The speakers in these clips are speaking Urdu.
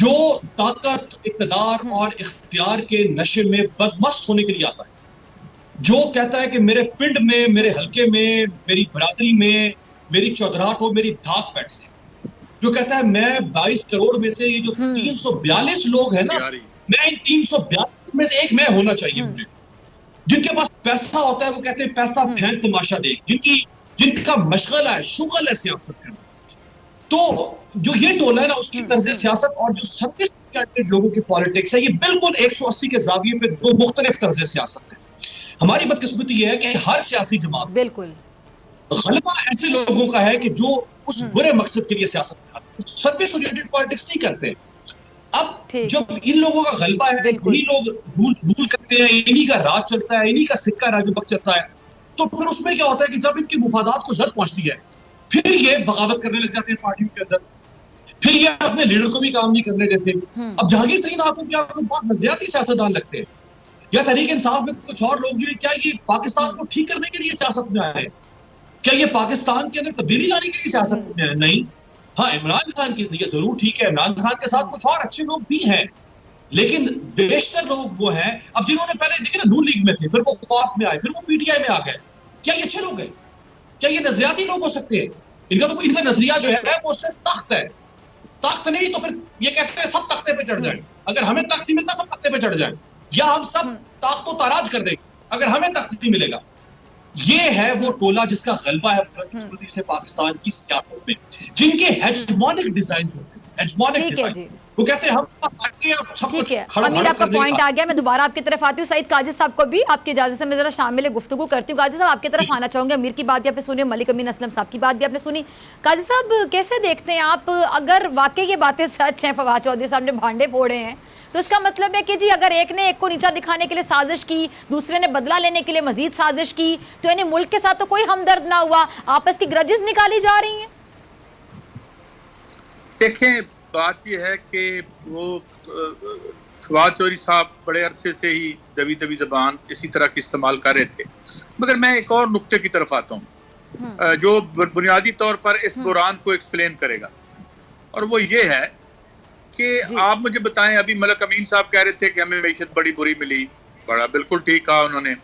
جو طاقت، اقتدار اور اختیار کے نشے میں بدمست ہونے کے لیے آتا ہے، جو کہتا ہے کہ میرے پنڈ میں، میرے حلقے میں، میری برادری میں میری چودراہٹ ہو، میری دھاک بیٹھے، جو کہتا ہے میں 22 کروڑ میں سے یہ جو 342 لوگ ہیں نا، میں ان 342 میں سے ایک میں ہونا چاہیے مجھے. جن کے پاس پیسہ ہوتا ہے وہ کہتے ہیں پیسہ پھینک تماشا دیکھ، جن کا مشغلہ ہے، شغل ہے سیاست کرنا. تو جو یہ ٹولہ ہے نا، اس کی طرز سیاست اور جو سروس لوگوں کی پالیٹکس ہے، یہ بالکل 180 کے زاویے پہ دو مختلف طرز سیاست ہے. ہماری بدقسمتی یہ ہے کہ ہر سیاسی جماعت بالکل غلبہ ایسے لوگوں کا ہے کہ جو اس برے مقصد کے لیے سیاست کرتے ہیں، سروس اورینٹڈ پالیٹکس نہیں کرتے. اب جب ان لوگوں کا غلبہ ہے، انہی لوگ رول کرتے ہیں، انہی کا راج چلتا ہے، انہی کا سکہ راج بک چلتا ہے، تو پھر اس میں کیا ہوتا ہے کہ جب ان کے مفادات کو زد پہنچتی ہے، پھر یہ بغاوت کرنے لگ جاتے ہیں پارٹیوں کے اندر، پھر یہ اپنے لیڈر کو بھی کام نہیں کرنے دیتے. اب جہانگیر ترین آپ کو کیا بہت نظریاتی سیاستدان لگتے ہیں، یا تحریک انصاف میں کچھ اور لوگ جو کیا یہ پاکستان کو ٹھیک کرنے کے لیے سیاست میں آئے ہیں؟ کیا یہ پاکستان کے اندر تبدیلی لانے کے لیے سیاست میں آئے؟ نہیں. ہاں، عمران خان کی یہ ضرور ٹھیک ہے، عمران خان کے ساتھ کچھ اور اچھے لوگ بھی ہیں، لیکن بیشتر لوگ وہ ہیں اب جنہوں نے پہلے دیکھے نا نون لیگ میں تھے، پھر وہ وقاف میں آئے، پھر وہ پی ٹی آئی میں آ گئے. کیا یہ اچھے لوگ ہیں؟ کیا یہ نظریاتی لوگ ہو سکتے ہیں؟ ان کا نظریہ جو ہے وہ صرف تخت ہے. تخت نہیں تو پھر یہ کہتے ہیں سب تختے پہ چڑھ جائیں. اگر ہمیں تخت نہیں ملتا سب تختے پہ چڑھ جائیں، یا ہم سب تاخت و تاراج کر دیں اگر ہمیں تخت نہیں ملے گا. یہ ہے وہ ٹولہ جس کا غلبہ ہے بدقسمتی سے پاکستان کی سیاست میں، جن کے ہیجمونک ڈیزائنز ہوتے ہیں، ہیجمونک ڈیزائنز. وہ کہتے ہیں ہم ٹھیک ہے. امیر آپ کا پوائنٹ آ گیا، میں دوبارہ آپ کی طرف آتی ہوں. سعید قاضی صاحب کو بھی آپ کی اجازت سے میں ذرا شامل گفتگو کرتی ہوں. قاضی صاحب آپ کی طرف آنا چاہوں گے. امیر کی بات بھی آپ نے سنی، ملک امین اسلم صاحب کی بات بھی آپ نے سنی. قاضی صاحب کیسے دیکھتے ہیں آپ، اگر واقعی یہ باتیں سچ ہیں، فواد چودھری صاحب نے بھانڈے پھوڑے ہیں، تو اس کا مطلب ہے کہ جی اگر ایک نے ایک کو نیچا دکھانے کے لیے سازش کی، دوسرے نے بدلہ لینے کے لیے مزید سازش کی، تو یعنی ملک کے ساتھ تو کوئی ہمدرد نہ ہوا، آپس کی گرجز نکالی جا رہی ہیں؟ دیکھیں، بات یہ ہے کہ وہ فواد چودھری صاحب بڑے عرصے سے ہی دبی زبان اسی طرح کی استعمال کر رہے تھے، مگر میں ایک اور نقطے کی طرف آتا ہوں جو بنیادی طور پر اس بحران کو ایکسپلین کرے گا، اور وہ یہ ہے کہ آپ مجھے بتائیں، ابھی ملک امین صاحب کہہ رہے تھے کہ ہمیں معیشت بڑی بری ملی، بڑا بالکل ٹھیک کہا انہوں نے.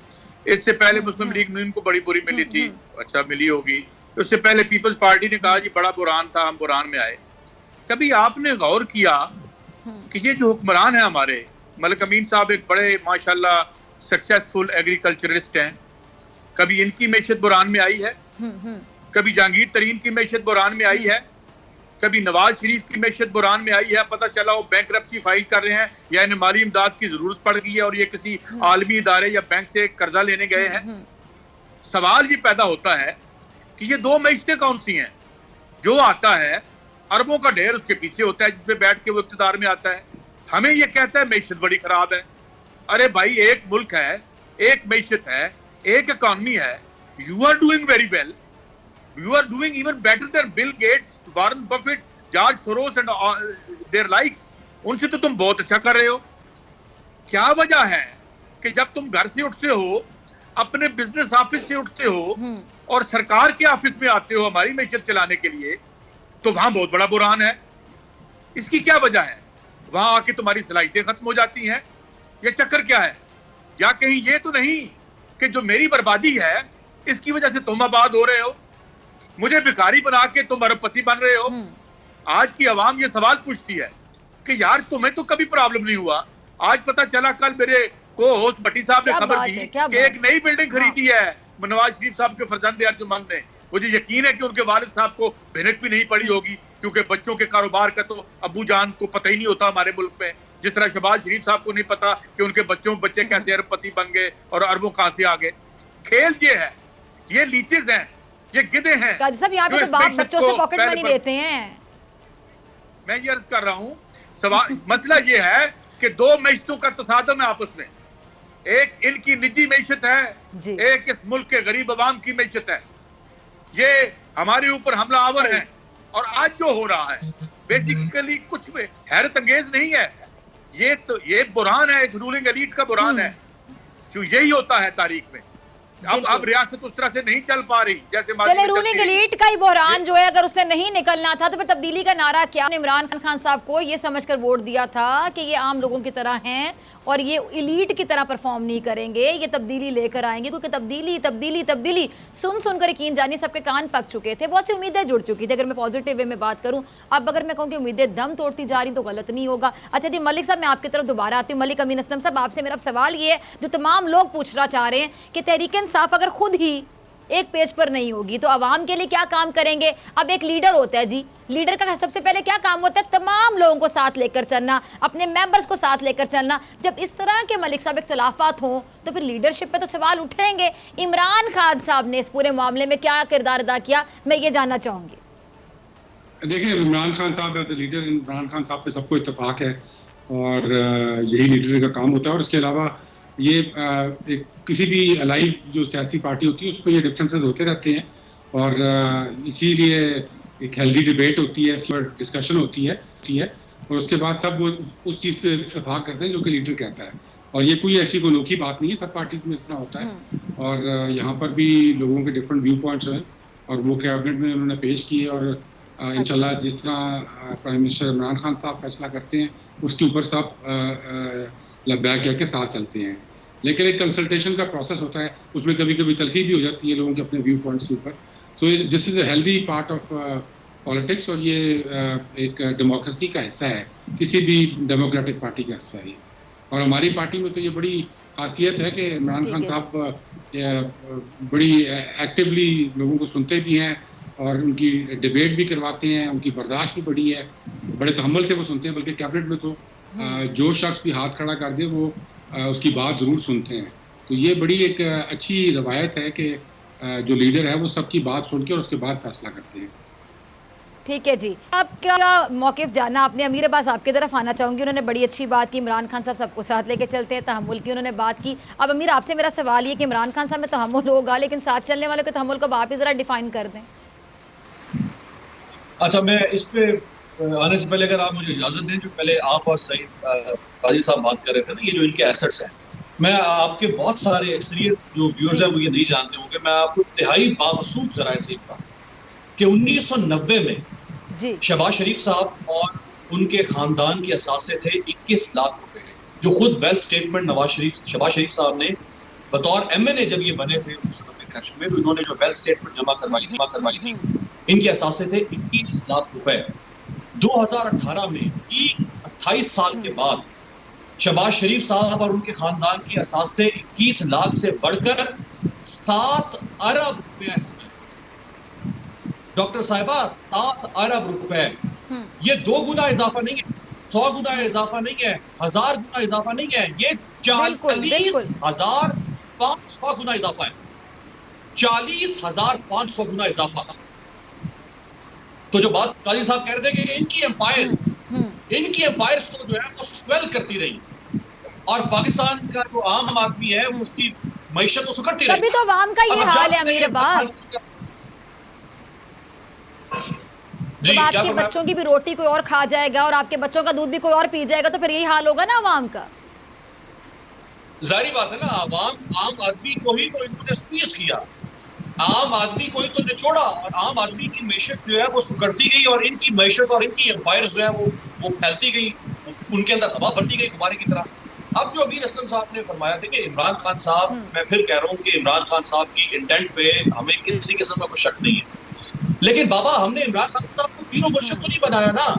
اس سے پہلے مسلم لیگ نون کو بڑی بری ملی تھی، اچھا ملی ہوگی. اس سے پہلے پیپلز پارٹی نے کہا جی بڑا بحران تھا، ہم بحران میں آئے. کبھی آپ نے غور کیا کہ یہ جو حکمران ہیں ہمارے، ملک امین صاحب ایک بڑے ماشاءاللہ سکسیسفل ایگریکلچرسٹ ہیں، کبھی ان کی معیشت بحران میں آئی ہے؟ کبھی جہانگیر ترین کی معیشت بحران میں آئی ہے؟ کبھی نواز شریف کی معیشت بحران میں آئی ہے؟ پتہ چلا وہ بینکرپسی فائل کر رہے ہیں یا انہیں مالی امداد کی ضرورت پڑ گئی ہے اور یہ کسی عالمی ادارے یا بینک سے قرضہ لینے گئے ہیں. سوال یہ پیدا ہوتا ہے کہ یہ دو معیشتیں کون سی ہیں؟ جو آتا ہے اربوں کا ڈھیر اس کے پیچھے ہوتا ہے جس پہ بیٹھ کے وہ اقتدار میں آتا ہے، ہمیں یہ کہتا ہے معیشت بڑی خراب ہے. ارے بھائی، ایک ملک ہے، ایک معیشت ہے، ایک اکانومی ہے. You are doing very well, you are doing even better than Bill Gates, Warren Buffett, George Soros and their likes. ان سے تو تم بہت اچھا کر رہے ہو. کیا وجہ ہے کہ جب تم گھر سے اٹھتے ہو، اپنے بزنس آفس سے اٹھتے ہو اور سرکار کے آفس میں آتے ہو ہماری معیشت چلانے کے لیے، تو وہاں بہت بڑا بحران ہے؟ اس کی کیا وجہ ہے؟ وہاں آ کے تمہاری صلاحیتیں ختم ہو جاتی ہیں؟ یہ چکر کیا ہے؟ یا کہیں یہ تو نہیں کہ جو میری بربادی ہے اس کی وجہ سے تم آباد ہو رہے ہو، مجھے بھکاری بنا کے تم ارب پتی بن رہے ہو؟ آج کی عوام یہ سوال پوچھتی ہے کہ یار تمہیں تو کبھی پرابلم نہیں ہوا. آج پتہ چلا، کل میرے کو ہوسٹ بٹی صاحب نے خبر دی کہ ایک نئی بلڈنگ خریدی ہے نواز شریف صاحب کے فرزند ارجمند نے. مجھے یقین ہے کہ ان کے والد صاحب کو بھنک بھی نہیں پڑی ہوگی، کیونکہ بچوں کے کاروبار کا تو ابو جان کو پتہ ہی نہیں ہوتا ہمارے ملک میں. جس طرح شہباز شریف صاحب کو نہیں پتا کہ ان کے بچے کیسے ارب پتی بن گئے اور اربوں کہاں سے آ گئے. کھیل یہ ہے، یہ لیچز ہیں، یہ گدے ہیں. قاضی صاحب یہاں پہ تو باپ بچوں سے پاکٹ منی لیتے ہیں. میں یہ عرض کر رہا ہوں، مسئلہ یہ ہے کہ دو معیشتوں کا تصادم ہے آپس میں. ایک ان کی نجی معیشت ہے، ایک اس ملک کے غریب عوام کی معیشت ہے. یہ ہمارے اوپر حملہ آور ہیں، اور آج جو ہو رہا ہے بیسیکلی کچھ حیرت انگیز نہیں ہے. یہ بحران ہے، اس رولنگ ایلیٹ کا بحران ہے، جو یہی ہوتا ہے تاریخ میں. اب ریاست اس طرح سے نہیں چل پا رہی جیسے چلے رولنگ ایلیٹ کا ہی بحران جو ہے اگر اس سے نہیں نکلنا تھا تو پھر تبدیلی کا نعرہ کیا؟ عمران خان صاحب کو یہ سمجھ کر ووٹ دیا تھا کہ یہ عام لوگوں کی طرح ہیں اور یہ ایلیٹ کی طرح پرفارم نہیں کریں گے, یہ تبدیلی لے کر آئیں گے, کیونکہ تبدیلی سن کر یقین جانی سب کے کان پک چکے تھے, بہت سی امیدیں جڑ چکی تھی. اگر میں پازیٹیو وے میں بات کروں, اب اگر میں کہوں کہ امیدیں دم توڑتی جا رہی تو غلط نہیں ہوگا. اچھا جی ملک صاحب, میں آپ کی طرف دوبارہ آتی ہوں. ملک امین اسلم صاحب, آپ سے میرا سوال یہ ہے جو تمام لوگ پوچھنا چاہ رہے ہیں کہ تحریک انصاف اگر خود ہی ایک پیج پر نہیں ہوگی تو عوام کے لیے کیا کام کریں گے؟ اب ایک لیڈر ہوتا ہے جی, لیڈر کا سب سے پہلے کیا کام ہوتا ہے؟ تمام لوگوں کو ساتھ لے کر چلنا, اپنے ممبرز کو ساتھ لے کر چلنا. جب اس طرح کے ملک صاحب اختلافات ہوں تو پھر لیڈرشپ پہ تو سوال اٹھیں گے. عمران خان صاحب نے اس پورے معاملے میں کیا کردار ادا کیا, میں یہ جاننا چاہوں گی. دیکھیں عمران خان صاحب as a leader, Imran Khan صاحب پہ سب کو اتفاق ہے اور یہی لیڈر کا کام ہوتا ہے. اور اس کے علاوہ یہ کسی بھی الائیو جو سیاسی پارٹی ہوتی ہے اس پہ یہ ڈفرینسز ہوتے رہتے ہیں اور اسی لیے ایک ہیلدی ڈبیٹ ہوتی ہے, اس پر ڈسکشن ہوتی ہے اور اس کے بعد سب وہ اس چیز پہ اتفاق کرتے ہیں جو کہ لیڈر کہتا ہے. اور یہ کوئی ایسی کوئی انوکھی بات نہیں ہے, سب پارٹیز میں اس طرح ہوتا ہے. اور یہاں پر بھی لوگوں کے ڈفرینٹ ویو پوائنٹس ہیں اور وہ کیبنٹ میں انہوں نے پیش کیے اور انشاءاللہ جس طرح پرائم منسٹر عمران خان صاحب فیصلہ کرتے ہیں اس کے اوپر سب لبیک کہہ کے ساتھ چلتے ہیں. لیکن ایک کنسلٹیشن کا پروسیس ہوتا ہے, اس میں کبھی کبھی تلخی بھی ہو جاتی ہے لوگوں کے اپنے ویو پوائنٹس کے اوپر. So this is a healthy part of politics اور یہ ایک ڈیموکریسی کا حصہ ہے, کسی بھی ڈیموکریٹک پارٹی کا حصہ ہے. اور ہماری پارٹی میں تو یہ بڑی خاصیت ہے کہ عمران خان صاحب بڑی ایکٹیولی لوگوں کو سنتے بھی ہیں اور ان کی ڈیبیٹ بھی کرواتے ہیں, ان کی برداشت بھی بڑی ہے, بڑے تحمل سے وہ سنتے ہیں. بلکہ کیبنٹ میں تو جو شخص بھی ہاتھ کھڑا کر دے وہ اس کی بات ضرور سنتے ہیں. تو یہ بڑی ایک اچھی روایت ہے کہ جو لیڈر ہے وہ سب کی بات سن کے اور اس کے بعد فیصلہ کرتے ہیں. ٹھیک ہے جی, آپ کا موقف جانا آپ نے. امیر عباس آپ کی طرف آنا چاہوں گی, انہوں نے بڑی اچھی بات کی, عمران خان صاحب سب کو ساتھ لے کے چلتے ہیں, تحمل کی انہوں نے بات کی. اب امیر آپ سے میرا سوال یہ کہ عمران خان صاحب میں تحمل ہوگا لیکن ساتھ چلنے والے کے تحمل کو آپ ہی ذرا ڈیفائن کر دیں. اچھا, میں اس پہ آنے سے پہلے اگر آپ مجھے اجازت دیں, جو پہلے آپ اور سعید قاضی صاحب بات کر رہے تھے نا, یہ جو ان کے ایسٹس ہیں, میں آپ کے بہت سارے اکثریت جو ویورز ہیں وہ یہ نہیں جانتے ہوں گے. میں آپ کو انتہائی باوسوخ ذرائع سے بتا کہ 1990 میں شہباز شریف صاحب اور ان کے خاندان کے اثاثے تھے 21 لاکھ روپے, جو خود ویلتھ اسٹیٹمنٹ شہباز شریف صاحب نے بطور MNA جب یہ بنے تھے 1990 کے عرصے میں, تو انہوں نے جو ویلتھ اسٹیٹمنٹ جمع کروائی تھی ان کے اثاثے تھے 21 لاکھ روپے. 2018 میں 28 سال کے بعد شہباز شریف صاحب اور ان کے خاندان کے اثاثے 21 لاکھ سے بڑھ کر 7 ارب روپے ہیں. ڈاکٹر صاحبہ 7 ارب روپے, یہ 2 گنا اضافہ نہیں ہے, 100 گنا اضافہ نہیں ہے, 1000 گنا اضافہ نہیں ہے, یہ 40,500 گنا اضافہ ہے. 40,500 گنا اضافہ. تو جو بات قاضی صاحب کہہ رہے تھے کہ ان کی امپائرز کو جو ہے وہ سویل کرتی رہی اور پاکستان کا جو عام آدمی ہے اس کی معیشت تو سکڑتی رہی. تبھی تو عوام کا یہ حال ہے امیر عباس. جب آپ کے بچوں کی بھی روٹی کوئی اور کھا جائے گا اور آپ کے بچوں کا دودھ بھی کوئی اور پی جائے گا تو پھر یہی حال ہوگا نا عوام کا. ظاہری بات ہے نا, عام آدمی کو ہی تو انہوں نے سکویز کیا, عام آدمی کو ہی تو نچوڑا اور عام آدمی کی معیشت جو ہے وہ سکڑتی گئی اور ان کی معیشت اور ان کی امپائرز جو ہے وہ پھیلتی گئی, ان کے اندر ہوا بھرتی گئی غبارے کی طرح. اب جو امیر اسلم صاحب نے فرمایا تھا کہ عمران خان صاحب, میں پھر کہہ رہا ہوں کہ عمران خان صاحب کی انٹینٹ پہ ہمیں کسی قسم کا کوئی شک نہیں ہے, لیکن بابا ہم نے عمران خان صاحب کو پیر و مرشد تو نہیں بنایا نا,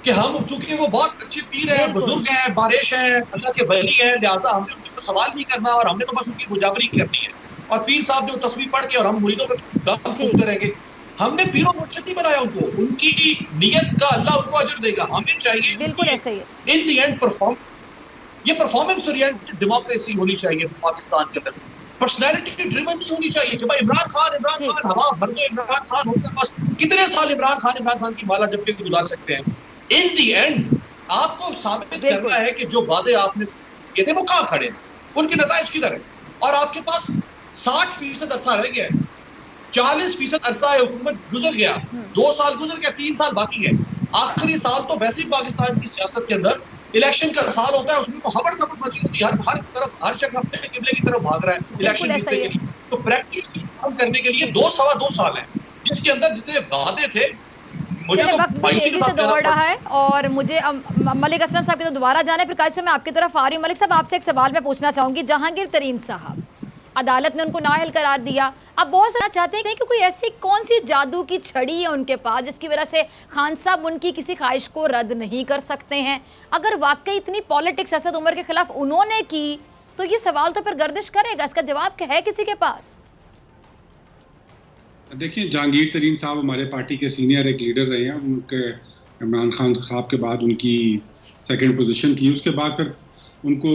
کہ ہم چونکہ وہ بہت اچھے پیر ہیں, بزرگ ہیں, بارش ہیں, اللہ کے ولی ہیں, لہٰذا ہم نے ان سے سوال نہیں کرنا اور ہم نے تو بس ان کی گجابری کرنی ہے. اور پیر صاحب جو تصویر پڑھ کے اور ہم مریدوں پہ دم پھونکتے رہیں گے. ہم نے پیر و مرشد نہیں بنایا ان کو, ان کی نیت کا اللہ ان کو اجر دے گا. ہمیں چاہیے بالکل ایسا ہی ان دی اینڈ یہ پرفارمنس اورینٹڈ ڈیموکریسی ہونی چاہیے پاکستان کے اندر. پرسنالٹی ڈریون نہیں ہونی چاہیے کہ بھائی عمران خان ہوا بھر دو, عمران خان ہوتا بس. کتنے سال عمران خان کی مالا جب کے گزار سکتے ہیں. ان دی اینڈ آپ کو ثابت کرنا ہے کہ جو وعدے آپ نے کیے تھے وہ کہاں کھڑے ہیں, ان کے نتائج کدھر ہیں. اور آپ کے پاس 60% عرصہ رہ گیا ہے, 40% عرصہ حکومت گزر گیا, 2 سال گزر گیا, 3 سال باقی ہے. آخری سال تو ویسے ہی پاکستان کی سیاست کے اندر الیکشن کا سال ہوتا ہے, اس میں تو خبر خبر مچی ہوتی ہے, ہر طرف ہر شخص اپنے قبلے کی طرف بھاگ رہا ہے الیکشن جیتنے کے لیے. تو تو پریکٹیکلی کام کرنے کے لیے 2-2.25 سال ہیں، جس کے اندر جتنے وعدے تھے مجھے تو وقت بھی تیزی سے دوڑ رہا ہے اور مجھے ملک اسلم صاحب کی تو دوبارہ جانا ہے، پھر قاضی صاحب میں آپ کی طرف آ رہی ہوں۔ ملک صاحب آپ سے ایک سوال میں پوچھنا چاہوں گی، جہانگیر ترین صاحب عدالت نے ان کو نااہل قرار دیا، اب بہت سارا چاہتے ہیں کہ کوئی ایسی کون سی جادو کی چھڑی ہے ان کے پاس جس کی وجہ سے خان صاحب ان کی کسی خواہش کو رد نہیں کر سکتے ہیں؟ اگر واقعی اتنی پالیٹکس اسد عمر کے خلاف انہوں نے کی تو یہ سوال تو پھر گردش کرے گا، اس کا جواب ہے کسی کے پاس؟ دیکھیں، جہانگیر ترین صاحب ہمارے پارٹی کے سینئر ایک لیڈر رہے ہیں، ان کے عمران خان صاحب کے بعد ان کی سیکنڈ پوزیشن تھی، اس کے بعد پھر ان کو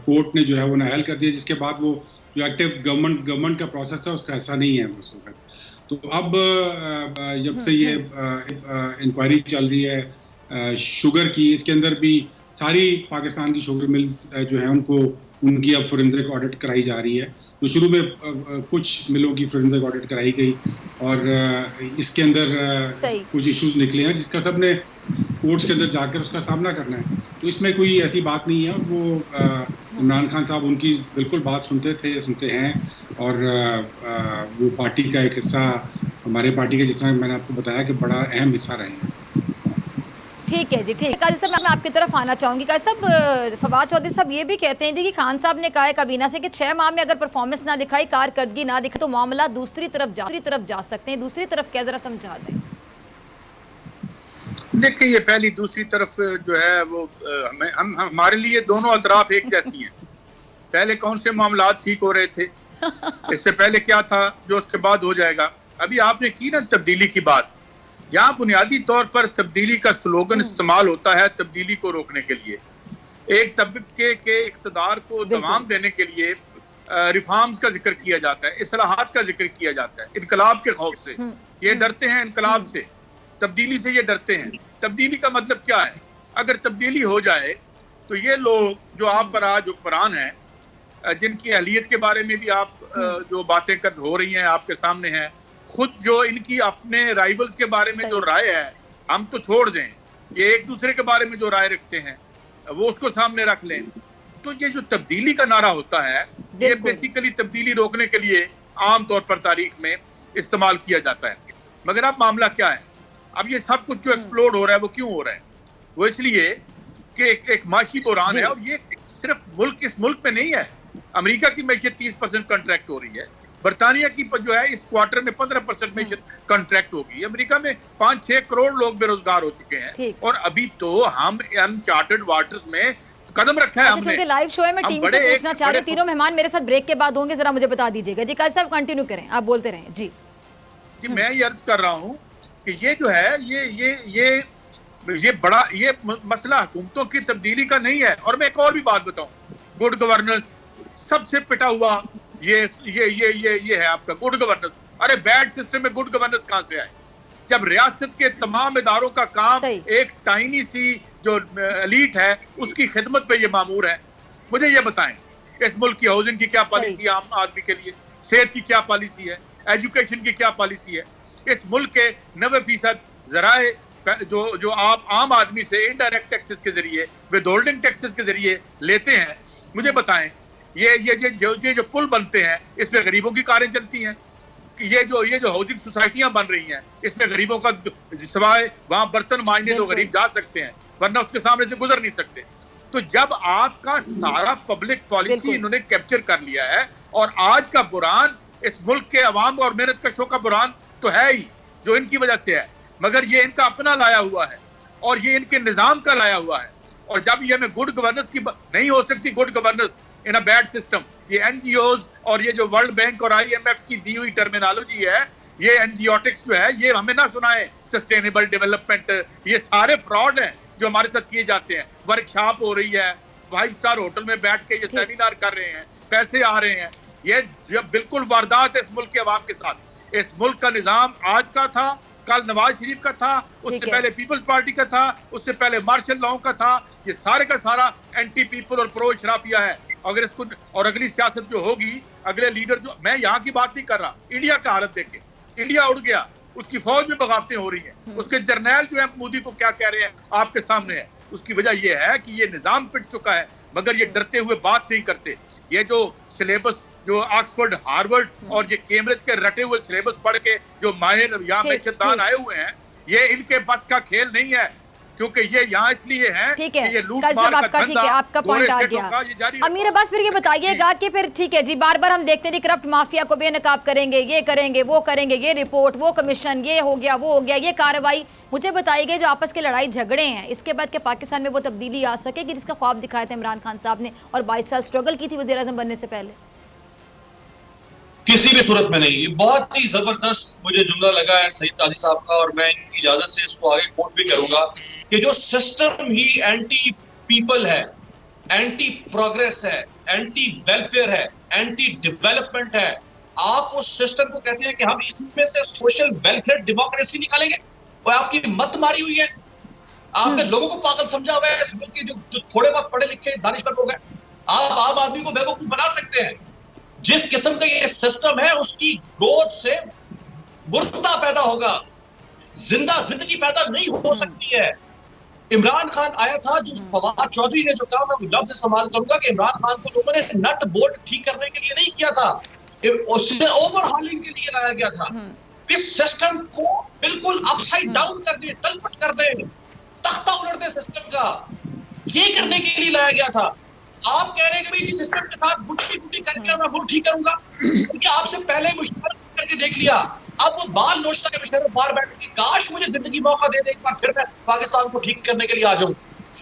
کورٹ نے جو ہے وہ نااہل کر دیا، جس کے بعد وہ جو ایکٹیو گورنمنٹ کا پروسیس ہے اس کا ایسا نہیں ہے اس وقت۔ تو اب جب سے یہ انکوائری چل رہی ہے شوگر کی، اس کے اندر بھی ساری پاکستان کی شوگر ملز جو ہیں ان کی اب فورنزک آڈٹ کرائی جا رہی ہے۔ تو شروع میں کچھ ملوں کی فورنزک آڈٹ کرائی گئی اور اس کے اندر کچھ ایشوز نکلے ہیں جس کا سب نے کورٹس کے اندر جا کر اس کا سامنا کرنا ہے۔ تو اس میں کوئی ایسی بات نہیں ہے، وہ عمران خان صاحب ان کی بالکل بات سنتے ہیں اور وہ پارٹی کا ایک حصہ، ہمارے پارٹی کا، جس طرح میں نے آپ کو بتایا کہ بڑا اہم حصہ رہے ہیں۔ ٹھیک ہے جی، ٹھیک ہے قاضی صاحب، میں آپ کی طرف آنا چاہوں گی۔ قاضی صاحب، فواد چودھری صاحب یہ بھی کہتے ہیں جی کہ خان صاحب نے کہا ہے کابینہ سے کہ 6 ماہ میں اگر پرفارمنس نہ دکھائی، کارکردگی نہ دکھائی تو معاملہ دوسری طرف جا سکتے ہیں۔ دوسری طرف کیا، ذرا سمجھا دیں۔ دیکھیں، یہ پہلی دوسری طرف جو ہے وہ ہمارے لیے دونوں اطراف ایک جیسی ہیں۔ پہلے کون سے معاملات ٹھیک ہو رہے تھے، اس سے پہلے کیا تھا جو اس کے بعد ہو جائے گا۔ ابھی آپ نے کی نا تبدیلی کی بات، یہاں بنیادی طور پر تبدیلی کا سلوگن استعمال ہوتا ہے تبدیلی کو روکنے کے لیے، ایک طبقے کے اقتدار کو دوام دینے کے لیے ریفارمز کا ذکر کیا جاتا ہے، اصلاحات کا ذکر کیا جاتا ہے، انقلاب کے خوف سے یہ ڈرتے ہیں، انقلاب سے، تبدیلی سے یہ ڈرتے ہیں۔ تبدیلی کا مطلب کیا ہے؟ اگر تبدیلی ہو جائے تو یہ لوگ جو آپ پر آج حکمران ہیں، جن کی اہلیت کے بارے میں بھی آپ جو باتیں ہو رہی ہیں آپ کے سامنے ہیں، خود جو ان کی اپنے رائیولز کے بارے میں جو رائے ہے، ہم تو چھوڑ دیں، یہ ایک دوسرے کے بارے میں جو رائے رکھتے ہیں وہ اس کو سامنے رکھ لیں۔ تو یہ جو تبدیلی کا نعرہ ہوتا ہے، یہ بیسیکلی تبدیلی روکنے کے لیے عام طور پر تاریخ میں استعمال کیا جاتا ہے۔ مگر اب معاملہ کیا ہے؟ اب یہ سب کچھ جو ایکسپلوڈ ہو رہا ہے وہ کیوں ہو رہا ہے؟ وہ اس لیے کہ ایک معاشی بحران ہے، اور یہ صرف اس ملک میں نہیں ہے۔ امریکہ کی معیشت 30% کنٹریکٹ ہو رہی ہے، برطانیہ کی جو ہے اس کوارٹر میں 15% معیشت کنٹریکٹ ہوگی، امریکہ میں 5-6 کروڑ لوگ بے روزگار ہو چکے ہیں، اور ابھی تو ہم انچارٹڈ واٹرز میں قدم رکھا ہے ہم نے۔ چونکہ لائیو شو ہے، میں ٹیم سے پوچھنا چاہ رہی ہوں، تینوں مہمان میرے ساتھ بریک کے بعد ہوں گے، ذرا مجھے بتا دیجیے گا۔ جی قاضی صاحب کنٹینیو کریں، آپ بولتے رہیں۔ جی میں یہ عرض کر رہا ہوں کہ یہ جو ہے یہ بڑا یہ مسئلہ حکومتوں کی تبدیلی کا نہیں ہے۔ اور میں ایک اور بھی بات بتاؤں، گڈ گورننس سب سے پٹا ہوا یہ ہے آپ کا گڈ گورننس۔ ارے بیڈ سسٹم میں گڈ گورننس کہاں سے آئے، جب ریاست کے تمام اداروں کا کام ایک ٹائنی سی جو ایلیٹ ہے اس کی خدمت پہ یہ مامور ہے۔ مجھے یہ بتائیں، اس ملک کی ہاؤسنگ کی کیا پالیسی ہے عام آدمی کے لیے، صحت کی کیا پالیسی ہے، ایجوکیشن کی کیا پالیسی ہے؟ اس ملک کے 90% ذرائع جو آپ عام آدمی سے انڈائریکٹ ٹیکسز کے ذریعے، ود ہولڈنگ ٹیکسز کے ذریعے لیتے ہیں، مجھے بتائیں یہ جو پل بنتے ہیں اس میں غریبوں کی کاریں چلتی ہیں؟ یہ جو ہاؤسنگ سوسائٹیاں بن رہی ہیں اس میں غریبوں کا سوائے وہاں برتن مانجنے تو غریب جا سکتے ہیں، ورنہ اس کے سامنے سے گزر نہیں سکتے۔ تو جب آپ کا سارا پبلک پالیسی انہوں نے کیپچر کر لیا ہے، اور آج کا بحران اس ملک کے عوام اور محنت کشوں کا بحران تو ہے ہی جو ان کی وجہ سے ہے، مگر یہ ان کا اپنا لایا ہوا ہے اور یہ ان کے نظام کا لایا ہوا ہے۔ اور جب یہ ہمیں گڈ گورننس کی نہیں ہو سکتی، good governance in a bad system, یہ این جی اوز اور یہ جو ورلڈ بینک اور آئی ایم ایف کی دی ہوئی ٹرمینالوجی ہے، یہ این جی اوٹکس جو ہے، یہ ہمیں نہ سنائے سسٹینیبل ڈیولپمنٹ، یہ سارے فراڈ ہیں جو ہمارے ساتھ کیے جاتے ہیں۔ ورک شاپ ہو رہی ہے، 5 اسٹار ہوٹل میں بیٹھ کے یہ سیمینار کر رہے ہیں، پیسے آ رہے ہیں، یہ بالکل واردات ہے اس ملک کے عوام کے ساتھ۔ اس ملک کا نظام آج کا تھا، کل نواز شریف کا تھا، اس سے پہلے پیپلز پارٹی کا تھا، اس سے پہلے مارشل لاؤ کا تھا، یہ سارے کا سارا اینٹی پیپل اور پرو اشرافیہ ہے۔ اگر اس کو اور اگلی سیاست جو ہوگی، اگلے لیڈر جو، میں یہاں کی بات نہیں کر رہا، انڈیا کا حالت دیکھیں، انڈیا اڑ گیا، اس کی فوج میں بغاوتیں ہو رہی ہیں، اس کے جرنیل جو ہیں مودی کو کیا کہہ رہے ہیں آپ کے سامنے ہے۔ اس کی وجہ یہ ہے کہ یہ نظام پٹ چکا ہے، مگر یہ ڈرتے ہوئے بات نہیں کرتے۔ یہ جو سلیبس جو آکسفورڈ ہارورڈ اور یہ کیمبرج کے رٹے ہوئے سلیبس پڑھ کے جو ماہر یہاں پہ چندان آئے ہوئے ہیں، یہ ان کے بس کا کھیل نہیں ہے، کیونکہ یہ یہاں اس لیے ہیں کہ یہ لوٹ مار کا دھندا آپ کا پوائنٹ آ گیا۔ امیر عباس پھر یہ بتائیے گا کہ پھر ٹھیک ہے جی، بار بار ہم دیکھتے ہیں کرپٹ مافیا کو بے نقاب کریں گے، یہ کریں گے، وہ کریں گے، یہ رپورٹ، وہ کمیشن، یہ ہو گیا، وہ ہو گیا، یہ کارروائی۔ مجھے بتائیے گا جو آپس کے لڑائی جھگڑے ہیں، اس کے بعد کہ پاکستان میں وہ تبدیلی آ سکے گی جس کا خواب دکھایا تھا عمران خان صاحب نے اور 22 سال سٹرگل کی تھی وزیر اعظم بننے سے پہلے؟ کسی بھی صورت میں نہیں۔ یہ بہت ہی زبردست مجھے جملہ لگا ہے سعید قاضی صاحب کا، اور میں ان کی اجازت سے اس کو آگے کوٹ بھی کروں گا کہ جو سسٹم ہی اینٹی پیپل ہے، اینٹی پروگریس ہے، اینٹی ویلفیئر ہے، اینٹی ڈیولپمنٹ ہے، آپ اس سسٹم کو کہتے ہیں کہ ہم اس میں سے سوشل ویلفیئر ڈیموکریسی نکالیں گے، اور آپ کی مت ماری ہوئی ہے، آپ نے لوگوں کو پاگل سمجھا ہوا ہے، اس ملک کے جو تھوڑے بہت پڑھے لکھے دانشور لوگ ہیں، آپ عام آدمی کو بیوقوف بنا سکتے ہیں۔ جس قسم کا یہ سسٹم ہے اس کی گود سے مردہ پیدا ہوگا، زندہ زندگی پیدا نہیں ہو سکتی ہے۔ عمران خان آیا تھا، جو فواد چودھری نے جو کہا میں وہ لفظ استعمال کروں گا کہ عمران خان کو لوگوں نے نٹ بولٹ ٹھیک کرنے کے لیے نہیں کیا تھا، اسے اوور ہالنگ کے لیے لایا گیا تھا۔ اس سسٹم کو بالکل اپ سائڈ ڈاؤن کر دیں، تلپٹ کر دیں، تختہ الٹ دیں سسٹم کا، یہ کرنے کے لیے لایا گیا تھا۔ آپ کہہ رہے ہیں کہ اسی سسٹم کے ساتھ گٹی کر کے میں وہ ٹھیک کروں گا، کیونکہ آپ سے پہلے مشورہ کر کے دیکھ لیا، اب وہ بال نوچتا ہے مشورہ بار بیٹھ کے، کاش مجھے زندگی موقع دے دے ایک بار پھر میں پاکستان کو ٹھیک کرنے کے لیے آ جاؤں،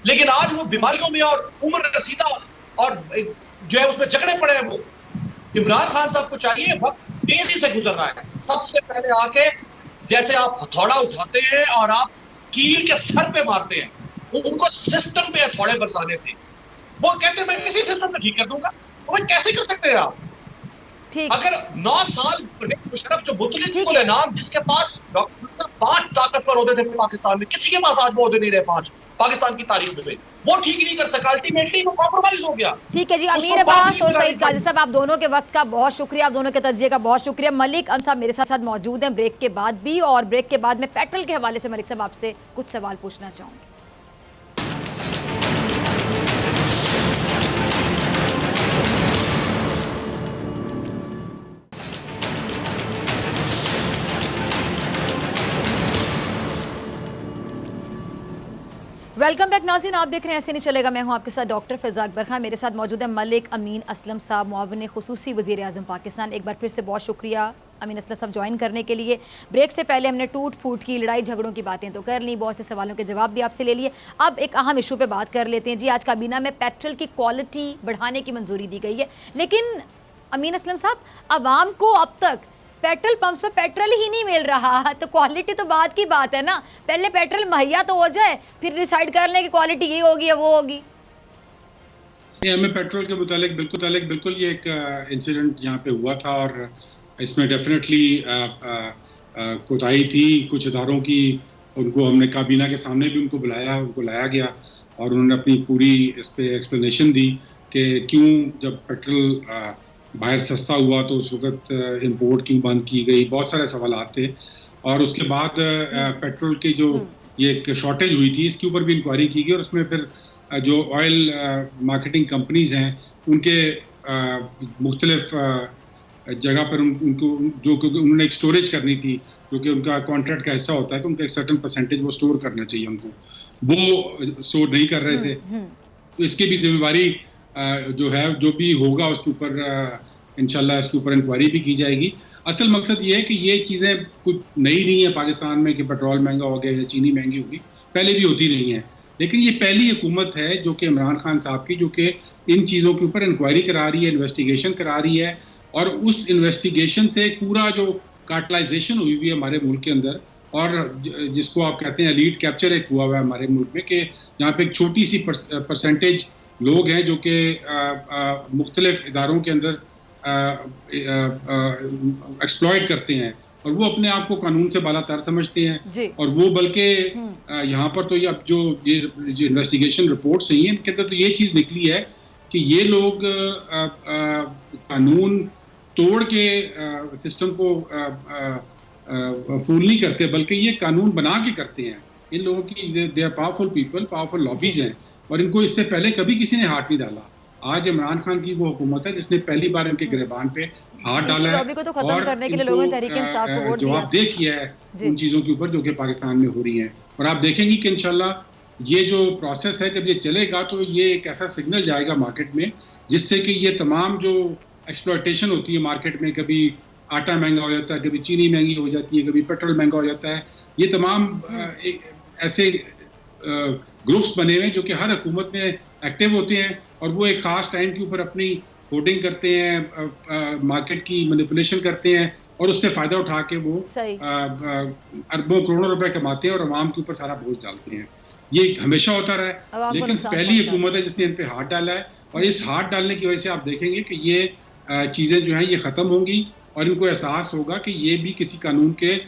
لیکن آج وہ بیماریوں میں اور عمر رسیدہ اور جو ہے اس میں جھگڑے پڑے ہیں۔ وہ عمران خان صاحب کو چاہیے، وقت تیزی سے گزر رہا ہے، سب سے پہلے آ کے جیسے آپ ہتھوڑا اٹھاتے ہیں اور آپ کیل کے سر پہ مارتے ہیں، ان کو سسٹم پہ ہتھوڑے برسانے تھے، وہ کہتے ہیں میں اسی سسٹم میں ٹھیک کر دوں گا، وہ کیسے کر سکتے ہیں آپ؟ اگر 9 سال مشرف جو مطلق العنان جس کے پاس 5 طاقتور عہدے تھے پاکستان میں، کسی کے پاس آج وہ عہدے نہیں رہے 5 پاکستان کی تاریخ میں، وہ ٹھیک نہیں کر سکا، الٹیمیٹلی وہ کمپرومائز ہو گیا۔ ٹھیک ہے جی، امیر عباس اور سعید قاضی صاحب آپ دونوں کے وقت کا بہت شکریہ، آپ دونوں کے تجزیے کا بہت شکریہ۔ ملک ام صاحب میرے ساتھ موجود ہیں بریک کے بعد بھی، اور بریک کے بعد میں پیٹرول کے حوالے سے ملک صاحب آپ سے کچھ سوال پوچھنا چاہوں گی۔ ویلکم بیک ناظرین، آپ دیکھ رہے ہیں ایسے نہیں چلے گا، میں ہوں آپ کے ساتھ ڈاکٹر فضا اکبر خان، میرے ساتھ موجود ہے ملک امین اسلم صاحب، معاون خصوصی وزیر اعظم پاکستان۔ ایک بار پھر سے بہت شکریہ امین اسلم صاحب جوائن کرنے کے لیے۔ بریک سے پہلے ہم نے ٹوٹ پھوٹ کی لڑائی جھگڑوں کی باتیں تو کر لیں، بہت سے سوالوں کے جواب بھی آپ سے لے لیے، اب ایک اہم ایشو پہ بات کر لیتے ہیں جی۔ آج کابینہ میں پیٹرول کی کوالٹی بڑھانے کی منظوری دی گئی ہے، لیکن امین اسلم صاحب عوام کو اب تک پیٹرول پمپس پہ پیٹرول ہی نہیں مل رہا، تو کوالٹی تو بعد کی بات ہے نا، پہلے پیٹرول مہیا تو ہو جائے پھر ڈیسائیڈ کر لیں کہ کوالٹی یہ ہوگی یا وہ ہوگی۔ ہمیں پیٹرول کے متعلق بالکل یہ ایک انسیڈنٹ یہاں پہ ہوا تھا، اور اس میں ڈیفینیٹلی کوتاہی تھی کچھ اداروں کی، ان کو ہم نے کابینہ کے سامنے بھی ان کو بلایا، ان کو لایا گیا اور انہوں نے اپنی پوری اس پہ ایکسپلینیشن دی کہ کیوں جب پیٹرول باہر سستا ہوا تو اس وقت امپورٹ کیوں بند کی گئی، بہت سارے سوالات تھے، اور اس کے بعد پیٹرول کی جو یہ ایک شارٹیج ہوئی تھی اس کے اوپر بھی انکوائری کی گئی، اور اس میں پھر جو آئل مارکیٹنگ کمپنیز ہیں ان کے مختلف جگہ پر ان کو جو کہ انہوں نے ایک اسٹوریج کرنی تھی، جو کہ ان کا کانٹریکٹ کا حصہ ہوتا ہے کہ ان کا ایک سرٹن پرسنٹیج وہ اسٹور کرنا چاہیے ان کو، وہ اسٹور نہیں کر رہے تھے، تو اس کی بھی ذمہ داری جو ہے جو بھی ہوگا اس کے اوپر انشاءاللہ اس کے اوپر انکوائری بھی کی جائے گی۔ اصل مقصد یہ ہے کہ یہ چیزیں کچھ نئی نہیں ہے پاکستان میں کہ پیٹرول مہنگا ہو گیا یا چینی مہنگی ہوگی، پہلے بھی ہوتی نہیں ہے، لیکن یہ پہلی حکومت ہے جو کہ عمران خان صاحب کی جو کہ ان چیزوں کے اوپر انکوائری کرا رہی ہے، انویسٹیگیشن کرا رہی ہے، اور اس انویسٹیگیشن سے پورا جو کارٹلائزیشن ہوئی ہوئی ہے ہمارے ملک کے اندر، اور جس کو آپ کہتے ہیں لیڈ کیپچر ایک ہوا ہوا ہے ہمارے ملک میں، کہ جہاں پہ ایک چھوٹی سی پرسنٹیج لوگ ہیں جو کہ مختلف اداروں کے اندر ایکسپلائٹ کرتے ہیں، اور وہ اپنے آپ کو قانون سے بالا تر سمجھتے ہیں، اور وہ بلکہ یہاں پر تو یہ اب جو انویسٹیگیشن رپورٹس ہیں ان کے اندر تو یہ چیز نکلی ہے کہ یہ لوگ قانون توڑ کے سسٹم کو فول نہیں کرتے، بلکہ یہ قانون بنا کے کرتے ہیں۔ ان لوگوں کی they are powerful people, powerful lobbies ہیں، اور ان کو اس سے پہلے کبھی کسی نے ہاتھ نہیں ڈالا، آج عمران خان کی وہ حکومت ہے جس نے پہلی بار ان کے گریبان پہ ہاتھ ڈالا ہے لابی کو تو ختم اور کرنے کے لیے ان لوگوں نے کو تحریک انصاف کو ووٹ دیا جواب دہ کیا ہے جی۔ ان چیزوں کے اوپر جو کہ پاکستان میں ہو رہی ہیں. اور آپ دیکھیں گی کہ انشاءاللہ یہ جو پروسیس ہے جب یہ چلے گا تو یہ ایک ایسا سگنل جائے گا مارکیٹ میں جس سے کہ یہ تمام جو ایکسپلوٹیشن ہوتی ہے مارکیٹ میں، کبھی آٹا مہنگا ہو جاتا ہے، کبھی چینی مہنگی ہو جاتی ہے، کبھی پیٹرول مہنگا ہو جاتا ہے، یہ تمام ایسے گروپس بنے ہوئے ہیں جو کہ ہر حکومت میں ایکٹیو ہوتے ہیں اور وہ ایک خاص ٹائم کے اوپر اپنی ہوڈنگ کرتے ہیں، مارکیٹ کی مینیپولیشن کرتے ہیں اور اس سے فائدہ اٹھا کے وہ اربوں کروڑوں روپے کماتے ہیں اور عوام کے اوپر سارا بوجھ ڈالتے ہیں. یہ ہمیشہ ہوتا رہا ہے لیکن پہلی حکومت ہے جس نے ان پہ ہاتھ ڈالا ہے اور اس ہاتھ ڈالنے کی وجہ سے آپ دیکھیں گے کہ یہ چیزیں جو ہیں یہ ختم ہوں گی اور ان کو احساس ہوگا کہ یہ بھی کسی قانون کے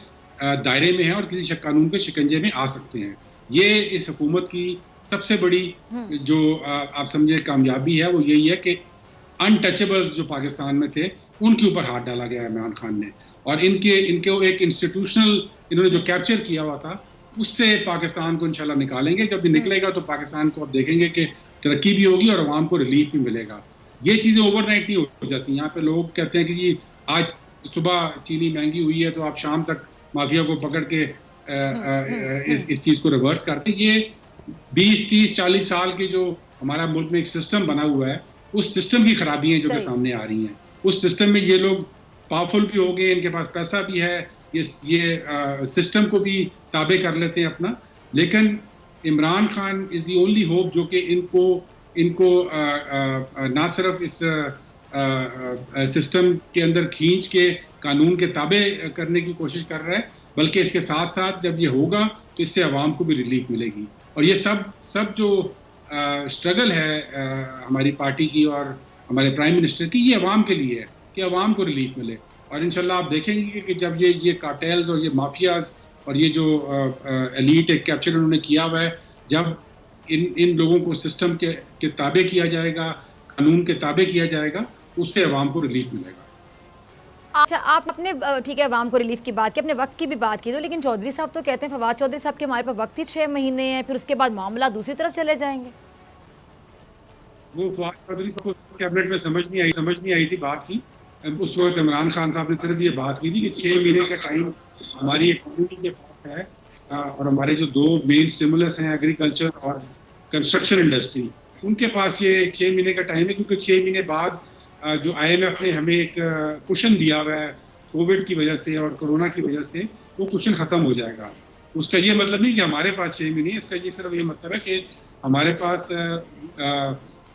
دائرے میں ہیں اور کسی قانون کے شکنجے میں آ سکتے ہیں. یہ اس حکومت کی سب سے بڑی جو آپ سمجھے کامیابی ہے وہ یہی ہے کہ انٹچیبلز جو پاکستان میں تھے ان کے اوپر ہاتھ ڈالا گیا ہے عمران خان نے اور ان کے ایک انسٹیٹیوشنل انہوں نے جو کیپچر کیا ہوا تھا اس سے پاکستان کو انشاءاللہ نکالیں گے. جب یہ نکلے گا تو پاکستان کو آپ دیکھیں گے کہ ترقی بھی ہوگی اور عوام کو ریلیف بھی ملے گا. یہ چیزیں اوور نائٹ نہیں ہو جاتی. یہاں پہ لوگ کہتے ہیں کہ جی آج صبح چینی مہنگی ہوئی ہے تو آپ شام تک مافیا کو پکڑ کے اس چیز کو ریورس کرتے. یہ 20 30 40 سال کے جو ہمارا ملک میں ایک سسٹم بنا ہوا ہے اس سسٹم کی خرابی ہیں جو کہ سامنے آ رہی ہیں. اس سسٹم میں یہ لوگ پاورفل بھی ہو گئے، ان کے پاس پیسہ بھی ہے، یہ سسٹم کو بھی تابع کر لیتے ہیں اپنا. لیکن عمران خان از دی اونلی ہوپ جو کہ ان کو نہ صرف اس سسٹم کے اندر کھینچ کے قانون کے تابع کرنے کی کوشش کر رہا ہے بلکہ اس کے ساتھ ساتھ جب یہ ہوگا تو اس سے عوام کو بھی ریلیف ملے گی. اور یہ سب جو اسٹرگل ہے ہماری پارٹی کی اور ہمارے پرائم منسٹر کی، یہ عوام کے لیے ہے کہ عوام کو ریلیف ملے. اور انشاءاللہ آپ دیکھیں گے کہ جب یہ کارٹیلز اور یہ مافیاز اور یہ جو ایلیٹ ایک کیپچر انہوں نے کیا ہوا ہے، جب ان لوگوں کو سسٹم کے تابع کیا جائے گا، قانون کے تابع کیا جائے گا، اس سے عوام کو ریلیف ملے گا. اچھا، آپ اپنے ٹھیک ہے عوام کو ریلیف کی بات کی، اپنے وقت کی بھی بات کی، تو لیکن چودھری صاحب تو کہتے ہیں، فواد چودھری صاحب کہ ہمارے پاس وقت ہی 6 مہینے ہیں، پھر اس کے بعد معاملہ دوسری طرف چلے جائیں گے. وہ فواد چودھری صاحب کو کیبنٹ میں سمجھ نہیں آئی تھی بات کی. اس وقت عمران خان صاحب نے صرف یہ بات کی تھی کہ 6 مہینے کا ٹائم ہماری اکانومی کے پاس ہے اور ہمارے جو 2 مین اسٹیمولس ہیں ایگریکلچر اور کنسٹرکشن انڈسٹری، ان کے پاس یہ 6 مہینے کا ٹائم ہے کیونکہ 6 مہینے بعد جو IMF نے ہمیں ایک کشن دیا ہوا ہے کووڈ کی وجہ سے اور کرونا کی وجہ سے، وہ کشن ختم ہو جائے گا. اس کا یہ مطلب نہیں کہ ہمارے پاس 6 مہینے، اس کا یہ صرف یہ مطلب ہے کہ ہمارے پاس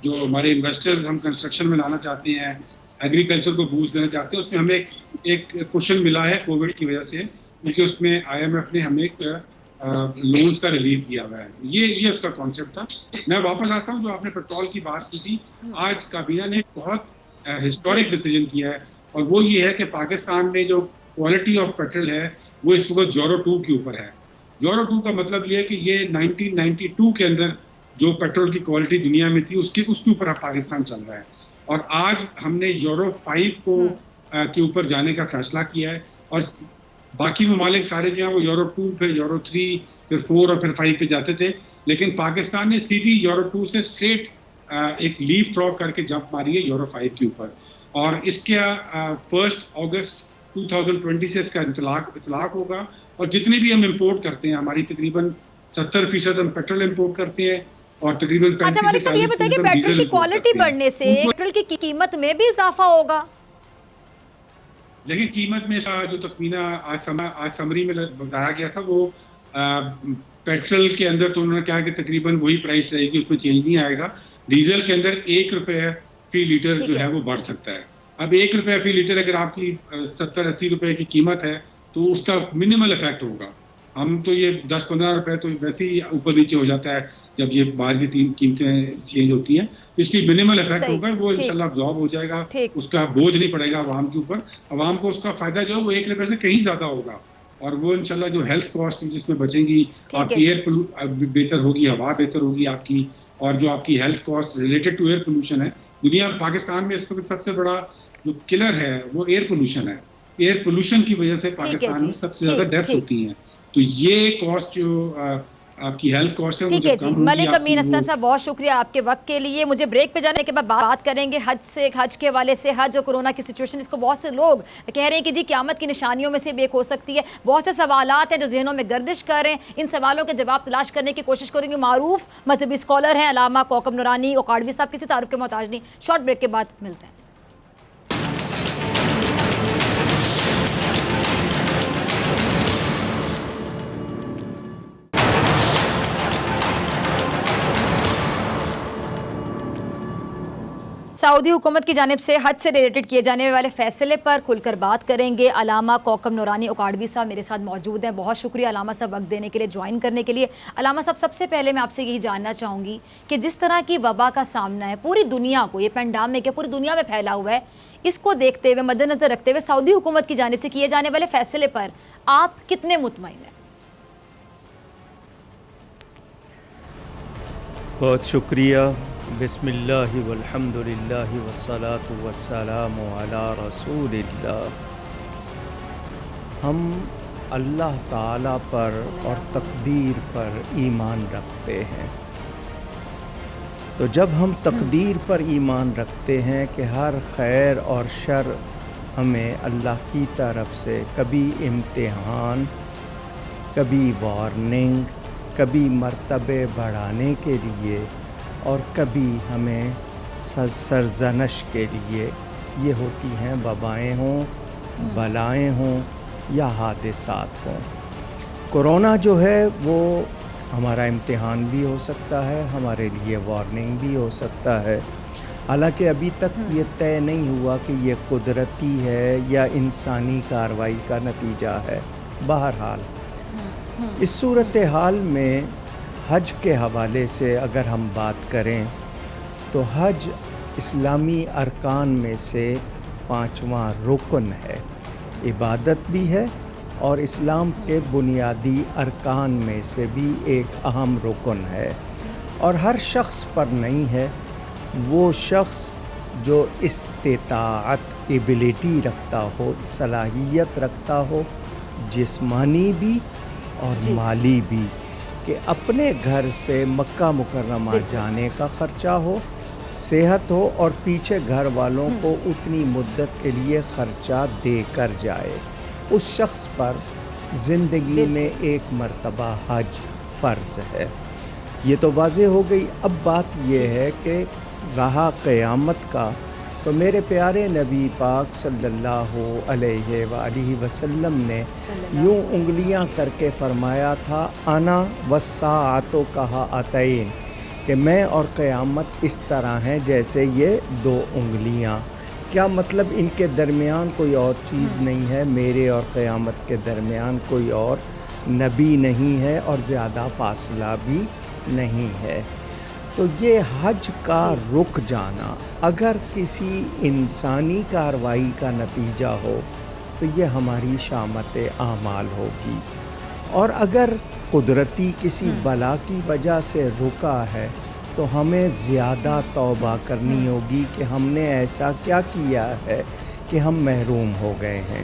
جو ہمارے انویسٹرز ہم کنسٹرکشن میں لانا چاہتے ہیں، ایگریکلچر کو بوسٹ دینا چاہتے ہیں، اس میں ہمیں ایک کشن ملا ہے کووڈ کی وجہ سے کیونکہ اس میں IMF نے ہمیں ایک لونز کا ریلیف دیا ہوا ہے. یہ اس کا کانسیپٹ تھا. میں واپس آتا ہوں جو آپ نے پیٹرول کی بات کی تھی. آج کابینہ نے بہت ہسٹورک ڈیسیجن کیا ہے اور وہ یہ ہے کہ پاکستان میں جو کوالٹی آف پیٹرول ہے وہ اس وقت جورو 2 کے اوپر ہے. جورو 2 کا مطلب یہ ہے کہ یہ 1992 کے اندر جو پیٹرول کی کوالٹی دنیا میں تھی اس کے اوپر پاکستان چل رہا ہے اور آج ہم نے یورو 5 کے اوپر جانے کا فیصلہ کیا ہے اور باقی ممالک سارے جو ہیں وہ یورو 2 پھر یورو 3 پھر 4 اور پھر 5 پہ جاتے تھے، لیکن پاکستان نے سیدھی یورو 2 سے اسٹریٹ ایک لیپ فراگ کر کے جمپ ماری ہے یورو 5 کے اوپر اور اس کا 1 اگست 2020 سے اس کا اطلاق ہوگا. اور جتنے بھی ہم امپورٹ کرتے ہیں، ہماری تقریباً 70% ہم پیٹرول امپورٹ کرتے ہیں اور تقریباً 35 اچھا مالک صاحب یہ بتائیں کہ پیٹرول کی کوالٹی بڑھنے سے پیٹرول کی قیمت میں بھی اضافہ ہوگا؟ لیکن قیمت میں جو تخمینہ آج سمری میں بتایا گیا تھا وہ پیٹرول کے اندر تو انہوں نے کہا کہ تقریباً وہی پرائس رہے گی، اس میں چینج نہیں آئے گا. ڈیزل کے اندر 1 روپے فی لیٹر جو ہے وہ بڑھ سکتا ہے. اب 1 روپے فی لیٹر اگر آپ کی 70-80 روپے کی قیمت ہے تو اس کا منیمل افیکٹ ہوگا. ہم تو یہ 10-15 روپے تو ویسے ہی اوپر نیچے ہو جاتا ہے جب یہ باہر کی 3 قیمتیں چینج ہوتی ہیں، اس کی منیمل افیکٹ ہوگا، وہ انشاءاللہ ابزارب ہو جائے گا، اس کا بوجھ نہیں پڑے گا عوام کے اوپر. عوام کو اس کا فائدہ جو ہے وہ 1 روپے سے کہیں زیادہ ہوگا اور وہ انشاءاللہ جو ہیلتھ کاسٹ جس میں بچیں گی، آپ کی ایئر بہتر ہوگی، ہوا بہتر ہوگی آپ کی، اور جو آپ کی health cost related to air pollution ہے. دنیا پاکستان میں اس وقت سب سے بڑا جو کلر ہے وہ ایئر پولوشن ہے. ایئر پولوشن کی وجہ سے پاکستان میں سب سے زیادہ ڈیتھ ہوتی ہیں. تو یہ کاسٹ جو آپ کی ہیلتھ کاسٹ ہے وہ ٹھیک ہے جب جی، کم ہوگی ملک آپ امین کی اسلم وہ صاحب بہت شکریہ آپ کے وقت کے لیے. مجھے بریک پہ جانے کے بعد بات کریں گے حج کے حوالے سے. حج اور کورونا کی سچویشن، اس کو بہت سے لوگ کہہ رہے ہیں کہ جی قیامت کی نشانیوں میں سے بھی ایک ہو سکتی ہے. بہت سے سوالات ہیں جو ذہنوں میں گردش کر رہے ہیں، ان سوالوں کے جواب تلاش کرنے کی کوشش کریں گے. معروف مذہبی اسکالر ہیں علامہ کوکب نورانی اوکاڑوی صاحب، کسی تعارف کے محتاج نہیں. شارٹ بریک کے بعد ملتے ہیں. سعودی حکومت کی جانب سے حج سے ریلیٹڈ کیے جانے والے فیصلے پر کھل کر بات کریں گے. علامہ کوکب نورانی اوکاڑوی صاحب میرے ساتھ موجود ہیں. بہت شکریہ علامہ صاحب وقت دینے کے لیے، جوائن کرنے کے لیے. علامہ صاحب، سب سے پہلے میں آپ سے یہی جاننا چاہوں گی کہ جس طرح کی وبا کا سامنا ہے پوری دنیا کو، یہ پینڈیمک ہے پوری دنیا میں پھیلا ہوا ہے، اس کو دیکھتے ہوئے مد نظر رکھتے ہوئے سعودی حکومت کی جانب سے کیے جانے والے فیصلے پر آپ کتنے مطمئن ہیں؟ بہت شکریہ. بسم اللہ والحمد للہ والصلاة والسلام علی رسول اللہ. ہم اللہ تعالیٰ پر اور تقدیر پر ایمان رکھتے ہیں. تو جب ہم تقدیر پر ایمان رکھتے ہیں کہ ہر خیر اور شر ہمیں اللہ کی طرف سے کبھی امتحان، کبھی وارننگ، کبھی مرتبے بڑھانے کے لیے اور کبھی ہمیں سرزنش کے لیے یہ ہوتی ہیں، وبائیں ہوں، بلائیں ہوں یا حادثات ہوں. کورونا جو ہے وہ ہمارا امتحان بھی ہو سکتا ہے، ہمارے لیے وارننگ بھی ہو سکتا ہے. حالانکہ ابھی تک یہ طے نہیں ہوا کہ یہ قدرتی ہے یا انسانی کارروائی کا نتیجہ ہے. بہرحال اس صورتحال میں حج کے حوالے سے اگر ہم بات کریں تو حج اسلامی ارکان میں سے 5واں رکن ہے، عبادت بھی ہے اور اسلام کے بنیادی ارکان میں سے بھی ایک اہم رکن ہے. اور ہر شخص پر نہیں ہے. وہ شخص جو استطاعت، ایبیلٹی رکھتا ہو، صلاحیت رکھتا ہو، جسمانی بھی اور مالی بھی، کہ اپنے گھر سے مکہ مکرمہ جانے کا خرچہ ہو، صحت ہو اور پیچھے گھر والوں کو اتنی مدت کے لیے خرچہ دے کر جائے، اس شخص پر زندگی میں ایک مرتبہ حج فرض ہے. یہ تو واضح ہو گئی. اب بات یہ ہے کہ رہا قیامت کا، تو میرے پیارے نبی پاک صلی اللہ علیہ وآلہ وسلم نے یوں انگلیاں کر کے فرمایا تھا، انا والساعۃ کہاتین، کہ میں اور قیامت اس طرح ہیں جیسے یہ 2 انگلیاں. کیا مطلب؟ ان کے درمیان کوئی اور چیز نہیں ہے، میرے اور قیامت کے درمیان کوئی اور نبی نہیں ہے اور زیادہ فاصلہ بھی نہیں ہے. تو یہ حج کا رک جانا اگر کسی انسانی کارروائی کا نتیجہ ہو تو یہ ہماری شامت اعمال ہوگی، اور اگر قدرتی کسی بلا کی وجہ سے رکا ہے تو ہمیں زیادہ توبہ کرنی ہوگی کہ ہم نے ایسا کیا کیا ہے کہ ہم محروم ہو گئے ہیں.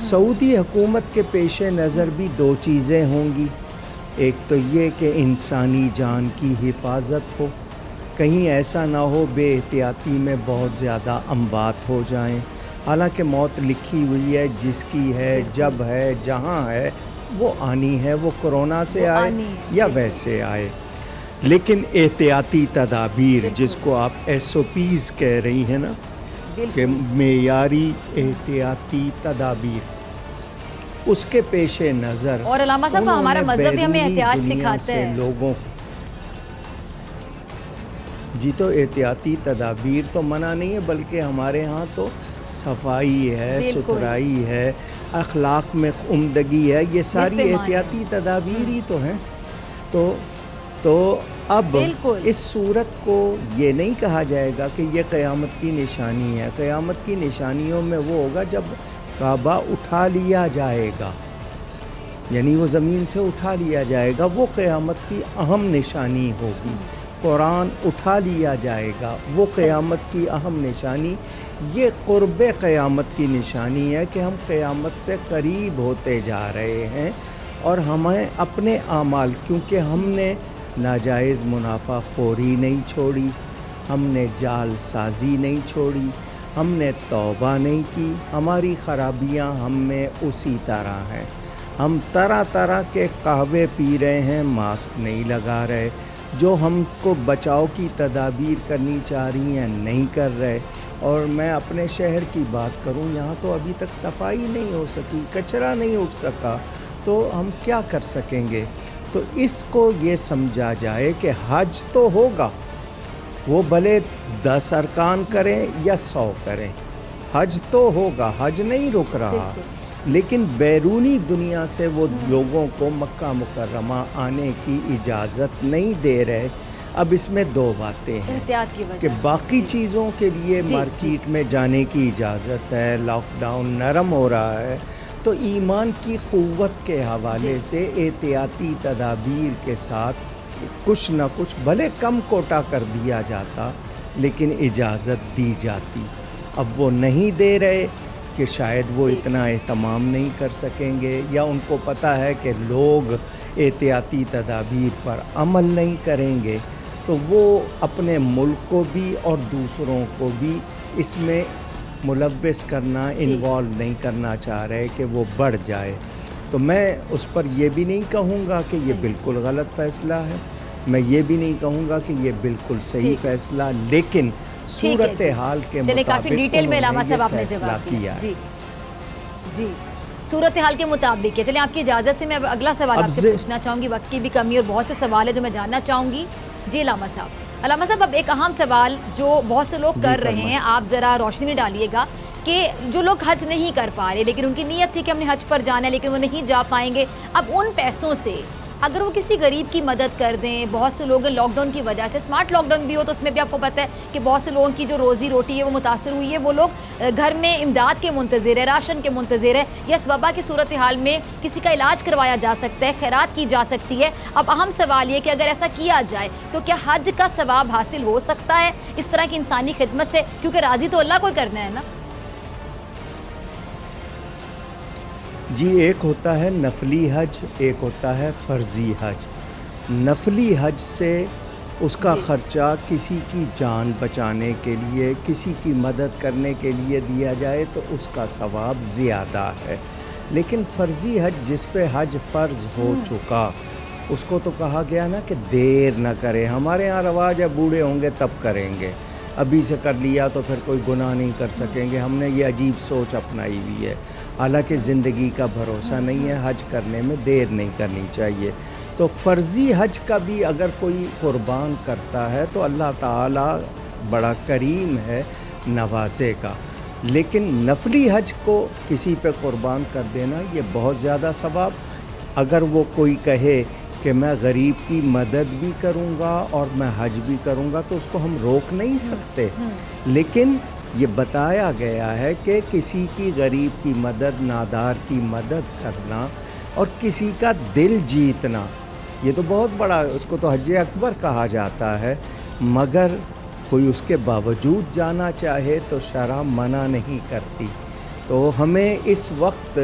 سعودی حکومت کے پیش نظر بھی 2 چیزیں ہوں گی. ایک تو یہ کہ انسانی جان کی حفاظت ہو، کہیں ایسا نہ ہو بے احتیاطی میں بہت زیادہ اموات ہو جائیں. حالانکہ موت لکھی ہوئی ہے، جس کی ہے، جب ہے، جہاں ہے، وہ آنی ہے، وہ کورونا سے آئے یا ویسے آئے. لیکن احتیاطی تدابیر، جس کو آپ SOPs کہہ رہی ہیں نا، کہ معیاری احتیاطی تدابیر، اس کے پیش نظر اور علامہ صاحب ہمارا مذہب بھی ہمیں احتیاط سکھاتا ہے لوگوں. جی تو احتیاطی تدابیر تو منع نہیں ہے، بلکہ ہمارے ہاں تو صفائی ہے، ستھرائی ہے، اخلاق میں عمدگی ہے، یہ ساری احتیاطی تدابیر ہی تو ہیں. تو اب اس صورت کو یہ نہیں کہا جائے گا کہ یہ قیامت کی نشانی ہے. قیامت کی نشانیوں میں وہ ہوگا جب کعبہ اٹھا لیا جائے گا، یعنی وہ زمین سے اٹھا لیا جائے گا، وہ قیامت کی اہم نشانی ہوگی. قرآن اٹھا لیا جائے گا، وہ قیامت کی اہم نشانی. یہ قرب قیامت کی نشانی ہے کہ ہم قیامت سے قریب ہوتے جا رہے ہیں. اور ہمیں اپنے اعمال، کیونکہ ہم نے ناجائز منافع خوری نہیں چھوڑی، ہم نے جال سازی نہیں چھوڑی، ہم نے توبہ نہیں کی، ہماری خرابیاں ہم میں اسی طرح ہیں۔ ہم طرح طرح کے قہوے پی رہے ہیں، ماسک نہیں لگا رہے، جو ہم کو بچاؤ کی تدابیر کرنی چاہ رہی ہیں نہیں کر رہے۔ اور میں اپنے شہر کی بات کروں، یہاں تو ابھی تک صفائی نہیں ہو سکی، کچرا نہیں اٹھ سکا، تو ہم کیا کر سکیں گے؟ تو اس کو یہ سمجھا جائے کہ حج تو ہوگا، وہ بھلے 10 ارکان کریں یا 100 کریں، حج تو ہوگا، حج نہیں رک رہا، لیکن بیرونی دنیا سے وہ لوگوں کو مکہ مکرمہ آنے کی اجازت نہیں دے رہے۔ اب اس میں 2 باتیں ہیں احتیاط کی وجہ کہ سے باقی چیزوں کے لیے جی، مارکیٹ میں جانے کی اجازت ہے، لاک ڈاؤن نرم ہو رہا ہے، تو ایمان کی قوت کے حوالے سے احتیاطی تدابیر کے ساتھ کچھ نہ کچھ بھلے کم کوٹا کر دیا جاتا، لیکن اجازت دی جاتی۔ اب وہ نہیں دے رہے کہ شاید وہ اتنا اہتمام نہیں کر سکیں گے، یا ان کو پتہ ہے کہ لوگ احتیاطی تدابیر پر عمل نہیں کریں گے، تو وہ اپنے ملک کو بھی اور دوسروں کو بھی اس میں ملوث کرنا، انوالو نہیں کرنا چاہ رہے کہ وہ بڑھ جائے۔ تو میں اس پر یہ بھی نہیں کہوں گا کہ یہ بالکل غلط فیصلہ ہے، میں یہ بھی نہیں کہوں گا کہ یہ بالکل صحیح فیصلہ، لیکن صورتحال کے مطابق کافی ڈیٹیل میں علامہ صاحب آپ نے فیصلہ جواب کیا دیا۔ ہے۔ جی صورتحال کے مطابق ہے۔ چلیں آپ کی اجازت سے میں اب اگلا سوال آپ سے پوچھنا چاہوں گی، وقت کی بھی کمی اور بہت سے سوال ہے جو میں جاننا چاہوں گی۔ جی علامہ صاحب اب ایک اہم سوال جو بہت سے لوگ کر رہے ہیں، آپ ذرا روشنی ڈالیے گا کہ جو لوگ حج نہیں کر پا رہے لیکن ان کی نیت تھی کہ ہم نے حج پر جانا ہے لیکن وہ نہیں جا پائیں گے، اب ان پیسوں سے اگر وہ کسی غریب کی مدد کر دیں، بہت سے لوگ لاک ڈاؤن کی وجہ سے، اسمارٹ لاک ڈاؤن بھی ہو تو اس میں بھی آپ کو پتہ ہے کہ بہت سے لوگوں کی جو روزی روٹی ہے وہ متاثر ہوئی ہے، وہ لوگ گھر میں امداد کے منتظر ہے، راشن کے منتظر ہے، یا اس وبا کی صورتحال میں کسی کا علاج کروایا جا سکتا ہے، خیرات کی جا سکتی ہے۔ اب اہم سوال یہ کہ اگر ایسا کیا جائے تو کیا حج کا ثواب حاصل ہو سکتا ہے اس طرح کی انسانی خدمت سے؟ کیونکہ راضی تو اللہ کو کرنا ہے نا۔ جی ایک ہوتا ہے نفلی حج، ایک ہوتا ہے فرضی حج۔ نفلی حج سے اس کا خرچہ کسی کی جان بچانے کے لیے، کسی کی مدد کرنے کے لیے دیا جائے تو اس کا ثواب زیادہ ہے، لیکن فرضی حج جس پہ حج فرض ہو چکا، اس کو تو کہا گیا نا کہ دیر نہ کرے۔ ہمارے ہاں رواج ہے بوڑھے ہوں گے تب کریں گے، ابھی سے کر لیا تو پھر کوئی گناہ نہیں کر سکیں گے۔ ہم نے یہ عجیب سوچ اپنائی ہوئی ہے، حالانکہ زندگی کا بھروسہ نہیں ہے، حج کرنے میں دیر نہیں کرنی چاہیے۔ تو فرضی حج کا بھی اگر کوئی قربان کرتا ہے تو اللہ تعالیٰ بڑا کریم ہے، نوازے گا، لیکن نفلی حج کو کسی پہ قربان کر دینا یہ بہت زیادہ ثواب۔ اگر وہ کوئی کہے کہ میں غریب کی مدد بھی کروں گا اور میں حج بھی کروں گا تو اس کو ہم روک نہیں سکتے، لیکن یہ بتایا گیا ہے کہ کسی کی غریب کی مدد، نادار کی مدد کرنا اور کسی کا دل جیتنا، یہ تو بہت بڑا، اس کو تو حج اکبر کہا جاتا ہے، مگر کوئی اس کے باوجود جانا چاہے تو شرع منع نہیں کرتی۔ تو ہمیں اس وقت،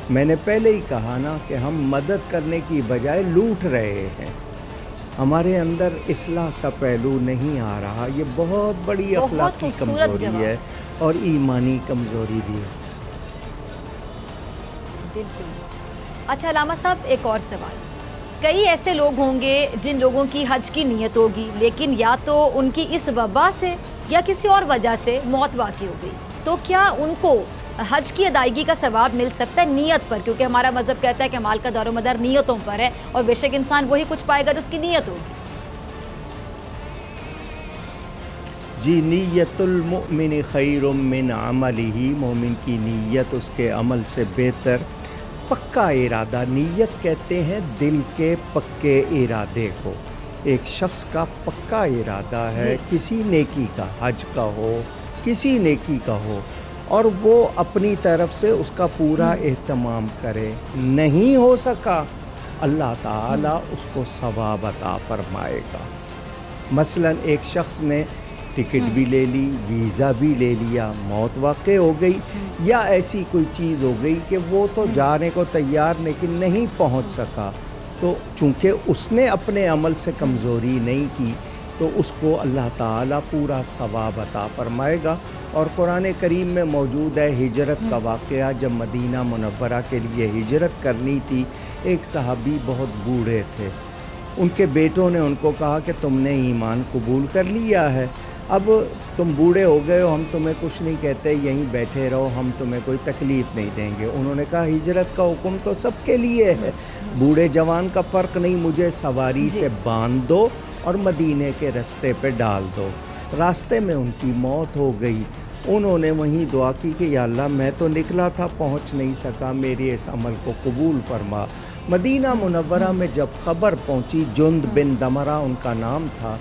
میں نے پہلے ہی کہا نا کہ ہم مدد کرنے کی بجائے لوٹ رہے ہیں، ہمارے اندر اصلاح کا پہلو نہیں آ رہا، یہ بہت بڑی اخلاقی کمزوری ہے اور ایمانی کمزوری بھی ہے۔ بالکل۔ اچھا علامہ صاحب ایک اور سوال، کئی ایسے لوگ ہوں گے جن لوگوں کی حج کی نیت ہوگی لیکن یا تو ان کی اس وبا سے یا کسی اور وجہ سے موت واقع ہو گئی، تو کیا ان کو حج کی ادائیگی کا ثواب مل سکتا ہے نیت پر؟ کیونکہ ہمارا مذہب کہتا ہے کہ مال کا دار و مدار نیتوں پر ہے، اور بے شک انسان وہی کچھ پائے گا جو اس کی نیت ہوگی۔ جی نیت المؤمن خیر من عملہ، مومن کی نیت اس کے عمل سے بہتر۔ پکا ارادہ، نیت کہتے ہیں دل کے پکے ارادے کو۔ ایک شخص کا پکا ارادہ ہے کسی نیکی کا، حج کا ہو، کسی نیکی کا ہو، اور وہ اپنی طرف سے اس کا پورا اہتمام کرے، نہیں ہو سکا اللہ تعالیٰ اس کو ثواب عطا فرمائے گا۔ مثلا ایک شخص نے ٹکٹ بھی لے لی، ویزا بھی لے لیا، موت واقع ہو گئی، یا ایسی کوئی چیز ہو گئی کہ وہ تو جانے کو تیار لیکن نہیں پہنچ سکا، تو چونکہ اس نے اپنے عمل سے کمزوری نہیں کی تو اس کو اللہ تعالیٰ پورا ثواب عطا فرمائے گا۔ اور قرآن کریم میں موجود ہے ہجرت کا واقعہ، جب مدینہ منورہ کے لیے ہجرت کرنی تھی، ایک صحابی بہت بوڑھے تھے، ان کے بیٹوں نے ان کو کہا کہ تم نے ایمان قبول کر لیا ہے، اب تم بوڑھے ہو گئے ہو، ہم تمہیں کچھ نہیں کہتے، یہیں بیٹھے رہو، ہم تمہیں کوئی تکلیف نہیں دیں گے۔ انہوں نے کہا ہجرت کا حکم تو سب کے لیے ہے، بوڑھے جوان کا فرق نہیں، مجھے سواری سے باندھ دو اور مدینے کے رستے پہ ڈال دو۔ راستے میں ان کی موت ہو گئی، انہوں نے وہیں دعا کی کہ یا اللہ میں تو نکلا تھا، پہنچ نہیں سکا، میرے اس عمل کو قبول فرما۔ مدینہ منورہ میں جب خبر پہنچی، جند بن دمرہ ان کا نام تھا،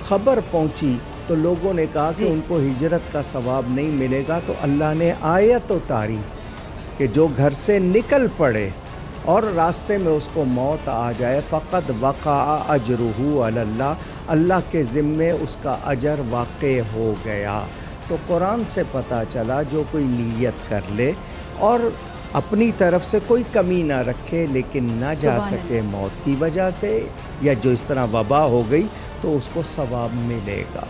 خبر پہنچی تو لوگوں نے کہا کہ ان کو ہجرت کا ثواب نہیں ملے گا، تو اللہ نے آیت اتاری کہ جو گھر سے نکل پڑے اور راستے میں اس کو موت آ جائے، فقط وقع اجرہ علی اللہ، اللہ کے ذمے اس کا اجر واقع ہو گیا۔ تو قرآن سے پتہ چلا جو کوئی نیت کر لے اور اپنی طرف سے کوئی کمی نہ رکھے لیکن نہ جا سکے موت کی وجہ سے یا جو اس طرح وبا ہو گئی تو اس کو ثواب ملے گا۔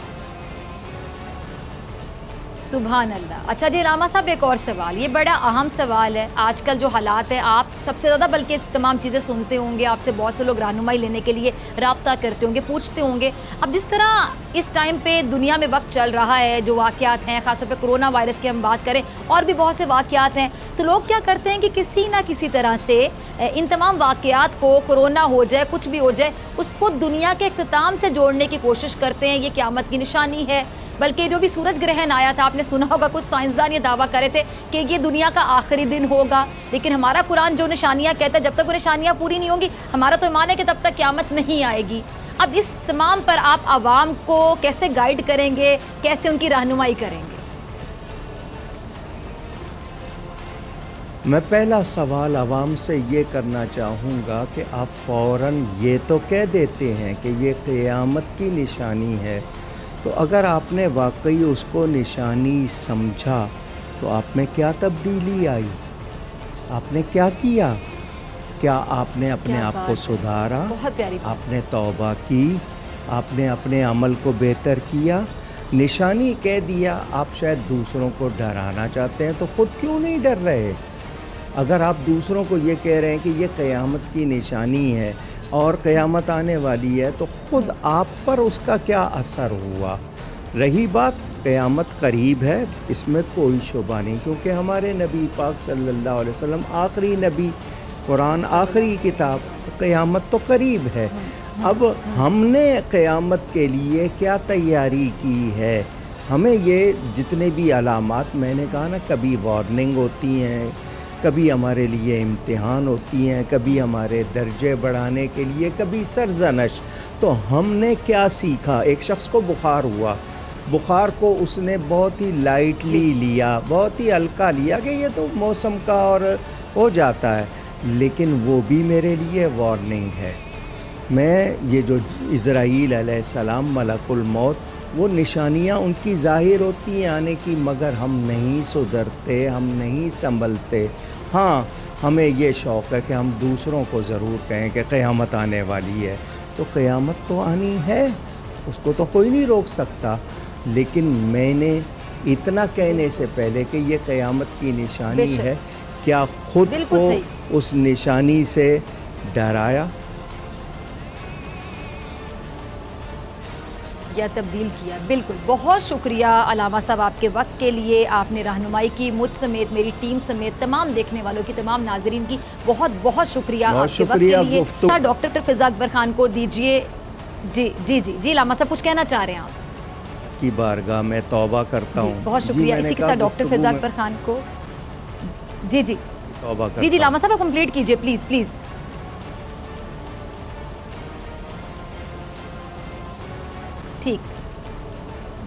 سبحان اللہ۔ اچھا جی علامہ صاحب، ایک اور سوال، یہ بڑا اہم سوال ہے، آج کل جو حالات ہیں، آپ سب سے زیادہ بلکہ تمام چیزیں سنتے ہوں گے، آپ سے بہت سے لوگ رہنمائی لینے کے لیے رابطہ کرتے ہوں گے، پوچھتے ہوں گے۔ اب جس طرح اس ٹائم پہ دنیا میں وقت چل رہا ہے، جو واقعات ہیں، خاص طور پہ کرونا وائرس کی ہم بات کریں، اور بھی بہت سے واقعات ہیں، تو لوگ کیا کرتے ہیں کہ کسی نہ کسی طرح سے ان تمام واقعات کو، کرونا ہو جائے، کچھ بھی ہو جائے، اس کو دنیا کے اختتام سے جوڑنے کی کوشش کرتے ہیں، یہ قیامت کی نشانی ہے۔ بلکہ جو بھی سورج گرہن آیا تھا، آپ نے سنا ہوگا، کچھ سائنسدان یہ دعویٰ کرے تھے کہ یہ دنیا کا آخری دن ہوگا، لیکن ہمارا قرآن جو نشانیاں کہتا ہے، جب تک وہ نشانیاں پوری نہیں ہوں گی، ہمارا تو ایمان ہے کہ تب تک قیامت نہیں آئے گی۔ اب اس تمام پر آپ عوام کو کیسے گائیڈ کریں گے، کیسے ان کی رہنمائی کریں گے؟ میں پہلا سوال عوام سے یہ کرنا چاہوں گا کہ آپ فوراً یہ تو کہہ دیتے ہیں کہ یہ قیامت کی نشانی ہے، تو اگر آپ نے واقعی اس کو نشانی سمجھا تو آپ میں کیا تبدیلی آئی؟ آپ نے کیا کیا؟ کیا آپ نے اپنے آپ کو سدھارا؟ بہت پیاری بات۔ آپ نے توبہ کی؟ آپ نے اپنے عمل کو بہتر کیا؟ نشانی کہہ دیا، آپ شاید دوسروں کو ڈرانا چاہتے ہیں، تو خود کیوں نہیں ڈر رہے؟ اگر آپ دوسروں کو یہ کہہ رہے ہیں کہ یہ قیامت کی نشانی ہے اور قیامت آنے والی ہے، تو خود آپ پر اس کا کیا اثر ہوا؟ رہی بات قیامت قریب ہے، اس میں کوئی شبہ نہیں، کیونکہ ہمارے نبی پاک صلی اللہ علیہ وسلم آخری نبی، قرآن آخری کتاب، قیامت تو قریب ہے۔ اب ہم نے قیامت کے لیے کیا تیاری کی ہے؟ ہمیں یہ جتنے بھی علامات میں نے کہا نا، کبھی وارننگ ہوتی ہیں، کبھی ہمارے لیے امتحان ہوتی ہیں، کبھی ہمارے درجے بڑھانے کے لیے، کبھی سرزنش، تو ہم نے کیا سیکھا؟ ایک شخص کو بخار ہوا، بخار کو اس نے بہت ہی لائٹلی لیا، بہت ہی ہلکا لیا کہ یہ تو موسم کا اور ہو جاتا ہے، لیکن وہ بھی میرے لیے وارننگ ہے۔ میں یہ جو اسرائیل علیہ السلام، ملک الموت، وہ نشانیاں ان کی ظاہر ہوتی ہیں آنے کی، مگر ہم نہیں سدھرتے، ہم نہیں سنبھلتے۔ ہاں ہمیں یہ شوق ہے کہ ہم دوسروں کو ضرور کہیں کہ قیامت آنے والی ہے، تو قیامت تو آنی ہے، اس کو تو کوئی نہیں روک سکتا، لیکن میں نے اتنا کہنے سے پہلے کہ یہ قیامت کی نشانی ہے، کیا خود کو اس نشانی سے ڈرایا یا تبدیل کیا؟ بالکل، بہت شکریہ علامہ صاحب آپ کے وقت کے لیے، آپ نے رہنمائی کی، مجھ سمیت، میری ٹیم سمیت، تمام دیکھنے والوں کی، تمام ناظرین کی بہت بہت شکریہ آپ کے وقت کے لیے۔ ڈاکٹر فضا اکبر خان کو دیجیے۔ جی علامہ صاحب کچھ کہنا چاہ رہے ہیں آپ؟ کی بارگاہ میں توبہ کرتا ہوں۔ بہت شکریہ۔ اسی کے ساتھ ڈاکٹر فضا اکبر خان کو توبہ کرتا ہوں۔ علامہ صاحب کمپلیٹ کیجیے پلیز۔ ٹھیک،